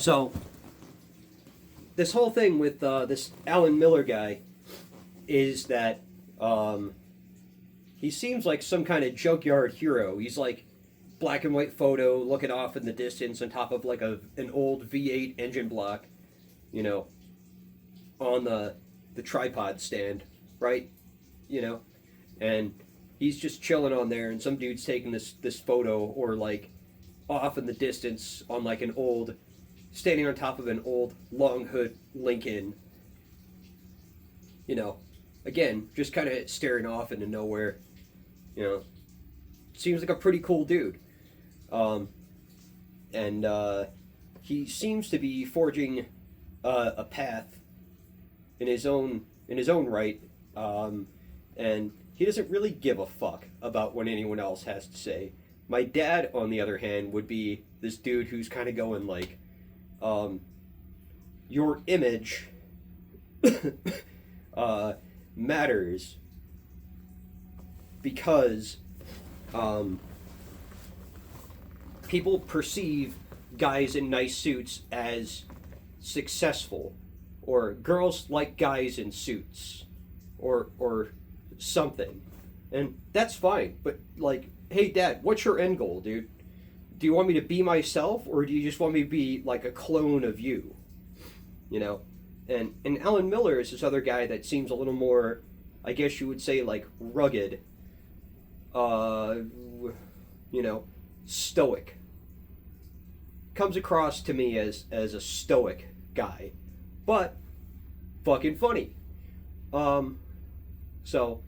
So this whole thing with this Alan Miller guy is that he seems like some kind of junkyard hero. He's like black and white photo looking off in the distance on top of like an old V8 engine block, you know, on the tripod stand, right? You know, and he's just chilling on there, and some dude's taking this photo, or like off in the distance on like an old, standing on top of an old long hood Lincoln, you know, again, just kind of staring off into nowhere, you know. Seems like a pretty cool dude. And he seems to be forging a path in his own right, and he doesn't really give a fuck about what anyone else has to say. My dad, on the other hand, would be this dude who's kind of going like, your image matters because people perceive guys in nice suits as successful, or girls like guys in suits, or something, and that's fine. But like, hey, Dad, what's your end goal, dude? Do you want me to be myself, or do you just want me to be like a clone of you? You know, and Alan Miller is this other guy that seems a little more, I guess you would say, like rugged, you know, stoic. Comes across to me as a stoic guy, but fucking funny. So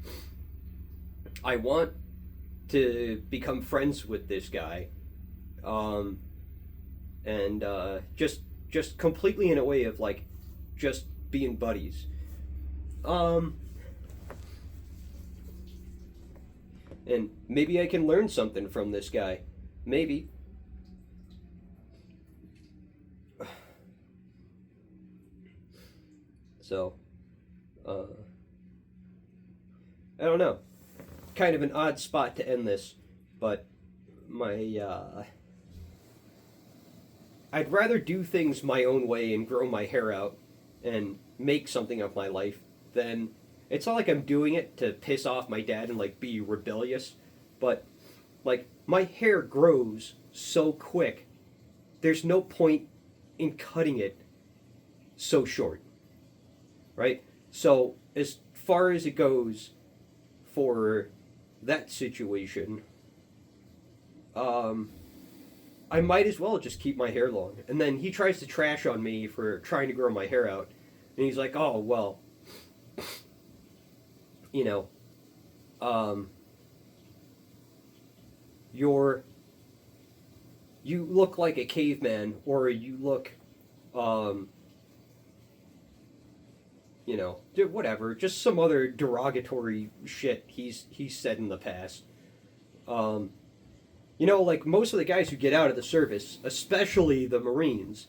I want to become friends with this guy, and just completely in a way of like just being buddies. And maybe I can learn something from this guy. Maybe. So, I don't know. Kind of an odd spot to end this, but I'd rather do things my own way and grow my hair out and make something of my life than, it's not like I'm doing it to piss off my dad and like be rebellious, but like my hair grows so quick, there's no point in cutting it so short, right? So as far as it goes for that situation, I might as well just keep my hair long. And then he tries to trash on me for trying to grow my hair out, and he's like, oh well, you know, you look like a caveman, or you look, you know, whatever, just some other derogatory shit he's said in the past. You know, like most of the guys who get out of the service, especially the Marines,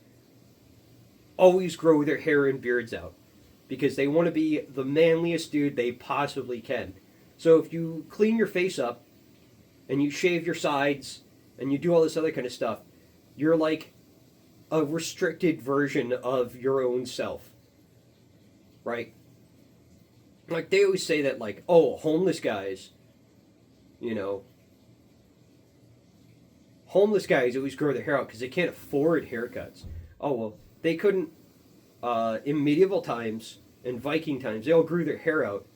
always grow their hair and beards out because they want to be the manliest dude they possibly can. So if you clean your face up and you shave your sides and you do all this other kind of stuff, you're like a restricted version of your own self. Right? Like they always say that, like, oh, homeless guys, you know, homeless guys always grow their hair out because they can't afford haircuts. Oh, well, they couldn't, in medieval times and Viking times, they all grew their hair out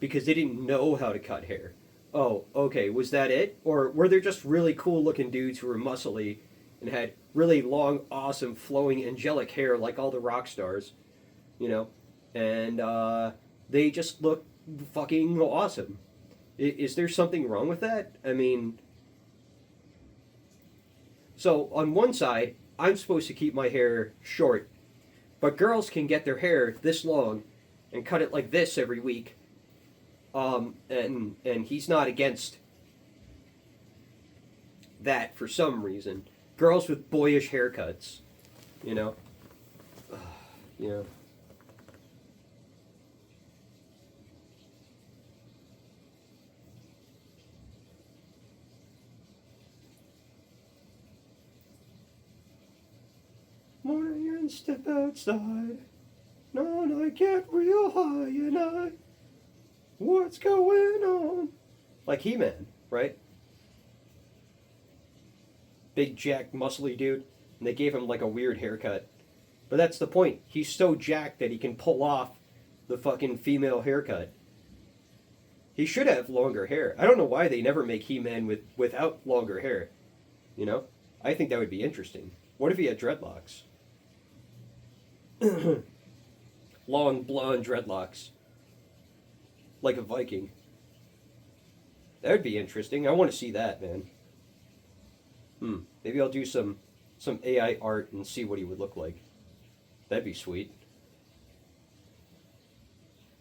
because they didn't know how to cut hair. Oh, okay, was that it? Or were there just really cool looking dudes who were muscly and had really long, awesome, flowing, angelic hair like all the rock stars, you know? And they just look fucking awesome. Is there something wrong with that? I mean, so on one side, I'm supposed to keep my hair short, but girls can get their hair this long and cut it like this every week. And he's not against that for some reason. Girls with boyish haircuts, you know, you know. Morning. and step outside. No, I get real high and what's going on? Like He-Man, right? Big, jacked, muscly dude. And they gave him like a weird haircut. But that's the point. He's so jacked that he can pull off the fucking female haircut. He should have longer hair. I don't know why they never make He-Man without longer hair. You know? I think that would be interesting. What if he had dreadlocks? Long blonde dreadlocks. Like a Viking. That would be interesting. I want to see that, man. Maybe I'll do some AI art and see what he would look like. That'd be sweet.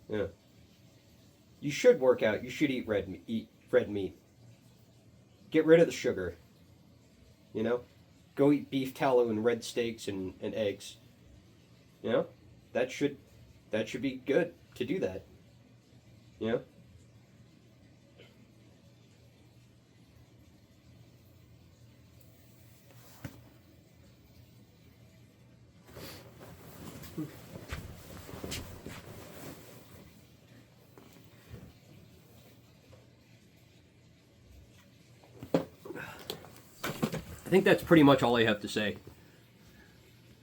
Yeah. You should work out. You should eat red meat. Get rid of the sugar. You know? Go eat beef tallow and red steaks and eggs. You know? That should be good to do that. You know? I think that's pretty much all I have to say.